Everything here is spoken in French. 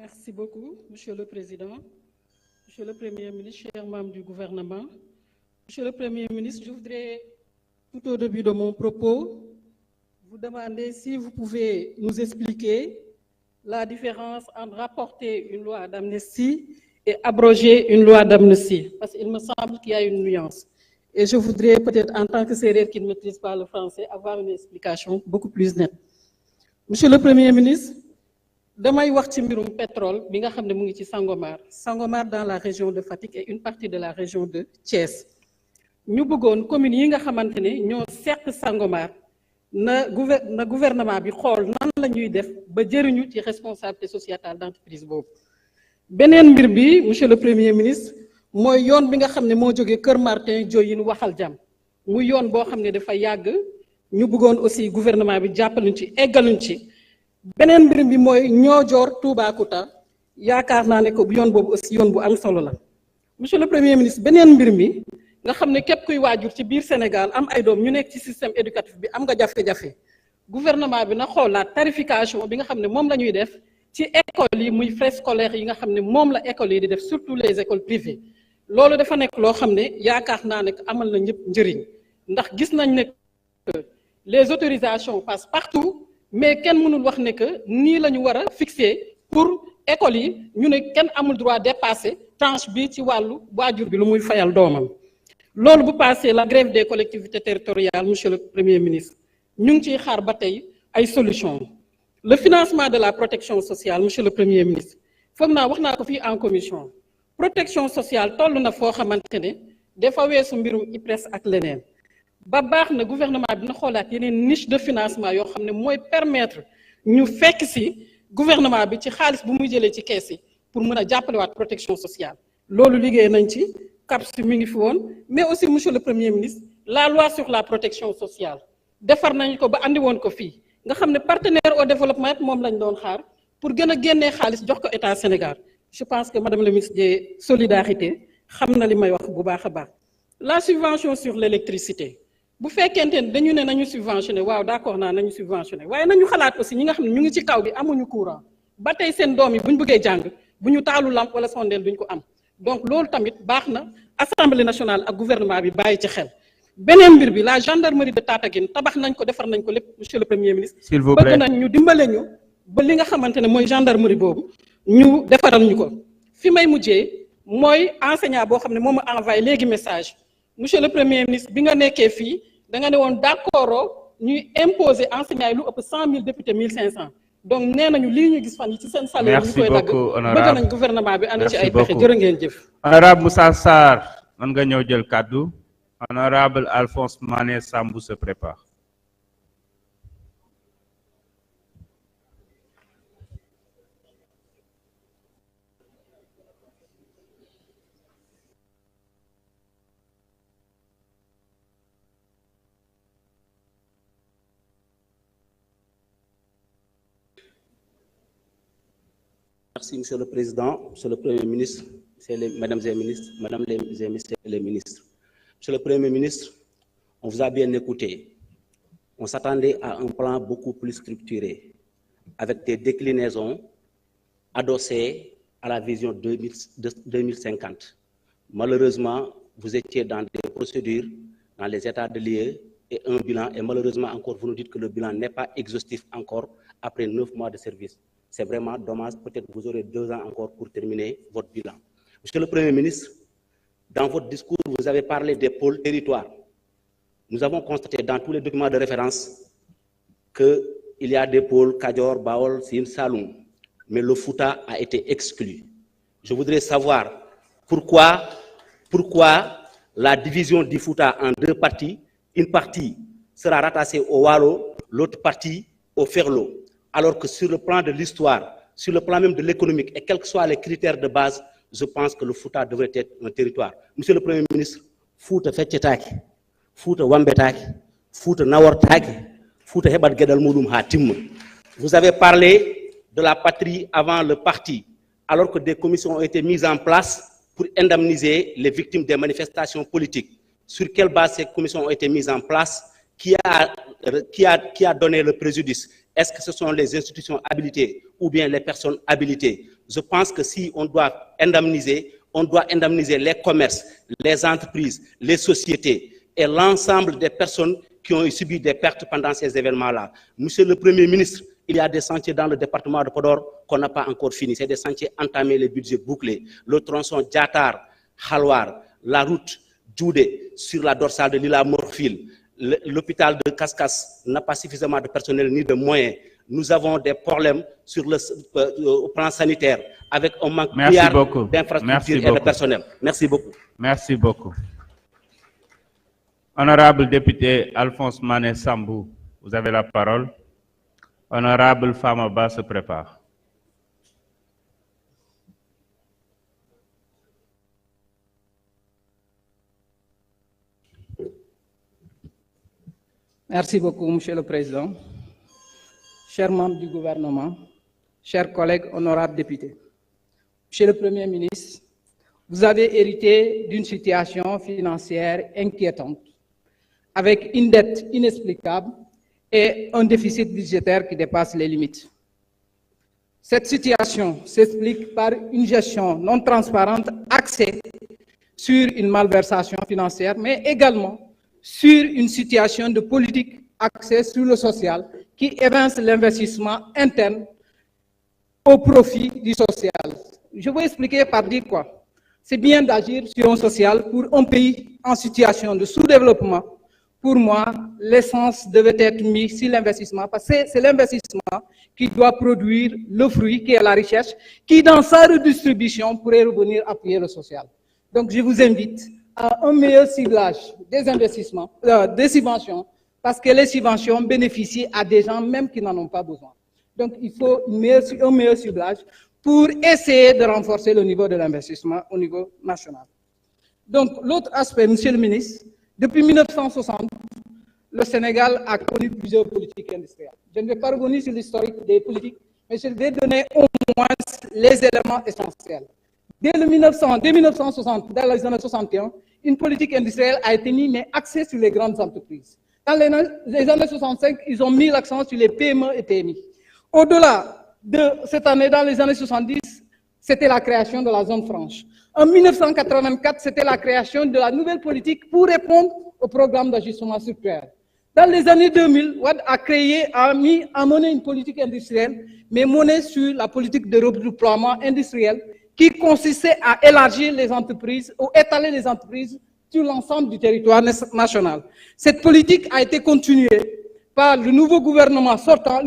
Merci beaucoup, Monsieur le Président, Monsieur le Premier ministre, chers membres du gouvernement. Monsieur le Premier ministre, je voudrais, tout au début de mon propos, vous demander si vous pouvez nous expliquer la différence entre rapporter une loi d'amnistie et abroger une loi d'amnistie, parce qu'il me semble qu'il y a une nuance. Et je voudrais peut-être, en tant que Sérère qui ne maîtrise pas le français, avoir une explication beaucoup plus nette. Monsieur le Premier ministre, damay wax ci mbirum pétrole bi nga xam ne mu ngi ci Sangomar dans la région de Fatick et une partie de la région de Thiès. Ñu bëggoon communes yi nga xamante ne ñoo seq Sangomar na gouvernement bi xool nan la ñuy def ba jëriñu ci responsabilité sociétale d'entreprise boobu. Beneen mbir bi, monsieur le Premier ministre, mooy yoon bi nga xam ne moo jógee Kër Martin Diohine Waxal Jàmm muy yoon boo xam ne dafa yàgg ñu bëggoon aussi gouvernement bi jàppaluñ ci eggaluñ ci. Beneen mbir bi mooy Niodior Toubacouta yaakaar naa ne ko yoon boobu aussi yoon bu am solo la. Monsieur le Premier ministre, beneen mbir mi nga xam ne képp kuy waajur ci biir Sénégal am ay doom ñu nekk ci système éducatif bi am nga jafe-jafe gouvernement bi na xoolaat tarification bi nga xam ne moom la ñuy def ci école yi muy frais scolaires yi nga xam ne moom la école yi di def surtout les écoles privées. Loolu dafa nekk loo xam ne yaakaar naa ne amal na ñëpp njëriñ ndax gis nañ ne les autorisations passent partout. Mais kenn mënul wax ne que nii la ñu war a fixer pour école yi ñu ne kenn amul droit dépasser tranche bi ci wàllu waajur bi lu muy fayal doomam. Loolu bu passé la grève des collectivités territoriales, monsieur le Premier ministre ñu ngi ciy xaar ba tey ay solutions. Le financement de la protection sociale, monsieur le Premier ministre foog naa wax naa ko fii en commission protection sociale toll na foo xamante ne dafa weesu mbirum IPRES ak leneen. Ba baax na gouvernement bi na xoolaat yeneen niche de financement yoo xam ne mooy permettre ñu fekk si gouvernement bi ci xaalis bu muy jëlee ci kees yi pour mën a jàppalewaat protection sociale. Loolu liggéey nañ ci CAPS mi ngi fi woon mais aussi monsieur le Premier ministre la loi sur la protection sociale defar nañ ko ba andi woon ko fii nga xam ne partenaire au développement moom lañ doon xaar pour gën a génnee xaalis jox ko état Sénégal. Je pense que madame la ministre des solidarités xam na li may wax bu baax a baax. La subvention sur l'électricité. Bu fekkente ne dañu ne nañu subventionné waaw d'accord naa nañu subventionné waaye nañu xalaat aussi ñi nga xam ne ñu ngi ci kaw bi amuñu courant ba tey seen doom yi bu ñu bëggee jàng bu ñu taalu lampe wala sondeel duñ ko am donc loolu tamit baax na assemblée nationale ak gouvernement bi bàyyi ci xel. Beneen mbir bi la gendarmerie de Tataguine tabax nañ ko defar nañ ko lépp monsieur le Premier ministre. S'il vous plaît bëgg nañ ñu dimbale ñu ba li nga xamante ne mooy gendarmerie boobu ñu defaral ñu ko. Fi may mujjee mooy enseignant boo xam ne moom ma envoyé léegi message monsieur le Premier ministre bi nga nekkee fii. da nga ne woon d'accord ñuy imposer enseignants yi lu ëpp 100 000 députés 1500 donc nee nañu lii ñu gis fan yi ci seen salaire ñu koy dagg bëgg nañ gouvernement bi ànd ci ay pexe jërë ngeen jëf. Honorable Moussa Sarr man nga ñëw jël kaddu. Honorable Alphonse Mané Sambou se prépare. Merci, Monsieur le Président, Monsieur le Premier ministre, Mesdames et ministres, Madame et Messieurs les ministres. Monsieur le Premier ministre, on vous a bien écouté. On s'attendait à un plan beaucoup plus structuré, avec des déclinaisons adossées à la vision 2050. Malheureusement, vous étiez dans des procédures, dans les états de lieu et un bilan, et malheureusement encore, vous nous dites que le bilan n'est pas exhaustif encore après 9 mois de service. C'est vraiment dommage, peut-être que vous aurez 2 ans encore pour terminer votre bilan. Monsieur le Premier ministre, dans votre discours, vous avez parlé des pôles territoires. Nous avons constaté dans tous les documents de référence qu'il y a des pôles Kadior, Baol, Sine, Saloum, mais le Fouta a été exclu. Je voudrais savoir pourquoi la division du Fouta en 2 parties, une partie sera rattachée au Walo, l'autre partie au Ferlo. Alors que sur le plan de l'histoire, sur le plan même de l'économique, et quels que soient les critères de base, je pense que le Fouta devrait être un territoire. Monsieur le Premier ministre, Fouta Fetchetaki, Fouta Wambetaki, Fouta Nawartaki, Fouta Hebat Gedal Mouloum Hatim. Vous avez parlé de la patrie avant le parti, alors que des commissions ont été mises en place pour indemniser les victimes des manifestations politiques. Sur quelle base ces commissions ont été mises en place? Qui a donné le préjudice? Est-ce que ce sont les institutions habilitées ou bien les personnes habilitées? je pense que si on doit indemniser les commerces, les entreprises, les sociétés et l'ensemble des personnes qui ont subi des pertes pendant ces événements-là. Monsieur le Premier ministre, il y a des chantiers dans le département de Podor qu'on n'a pas encore fini. C'est des chantiers entamés, les budgets bouclés. Le tronçon Diatar, Halwar, la route Djoudé sur la dorsale de Lila Morphil. L'hôpital de Kaskas n'a pas suffisamment de personnel ni de moyens. Nous avons des problèmes au plan sanitaire avec un manque d'infrastructures et de personnel. Merci beaucoup. Merci beaucoup. Honorable député Alphonse Mané Sambou, vous avez la parole. Honorable Famaba se prépare. Merci beaucoup, Monsieur le Président. Chers membres du gouvernement, chers collègues honorables députés. Monsieur le Premier ministre, vous avez hérité d'une situation financière inquiétante, avec une dette inexplicable et un déficit budgétaire qui dépasse les limites. Cette situation s'explique par une gestion non transparente axée sur une malversation financière, mais également sur une situation de politique axée sur le social qui évince l'investissement interne au profit du social. Je vais expliquer par dire quoi. C'est bien d'agir sur un social pour un pays en situation de sous-développement. Pour moi, l'essence devait être mise sur l'investissement, parce que c'est l'investissement qui doit produire le fruit, qui est la richesse, qui dans sa redistribution pourrait revenir appuyer le social. Donc je vous invite à un meilleur ciblage des investissements, des subventions, parce que les subventions bénéficient à des gens même qui n'en ont pas besoin. Donc il faut un meilleur ciblage pour essayer de renforcer le niveau de l'investissement au niveau national. Donc l'autre aspect, Monsieur le ministre, depuis 1960, le Sénégal a connu plusieurs politiques industrielles. Je ne vais pas revenir sur l'historique des politiques, mais je vais donner au moins les éléments essentiels. Dès 1960, dans les années 61, une politique industrielle a été mise, mais axée sur les grandes entreprises. Dans les années 65, ils ont mis l'accent sur les PME et PMI. Au-delà de cette année, dans les années 70, c'était la création de la zone franche. En 1984, c'était la création de la nouvelle politique pour répondre au programme d'ajustement structurel. Dans les années 2000, Wade a mené une politique industrielle, mais menée sur la politique de redéploiement industriel qui consistait à élargir les entreprises ou étaler les entreprises sur l'ensemble du territoire national. Cette politique a été continuée par le nouveau gouvernement sortant,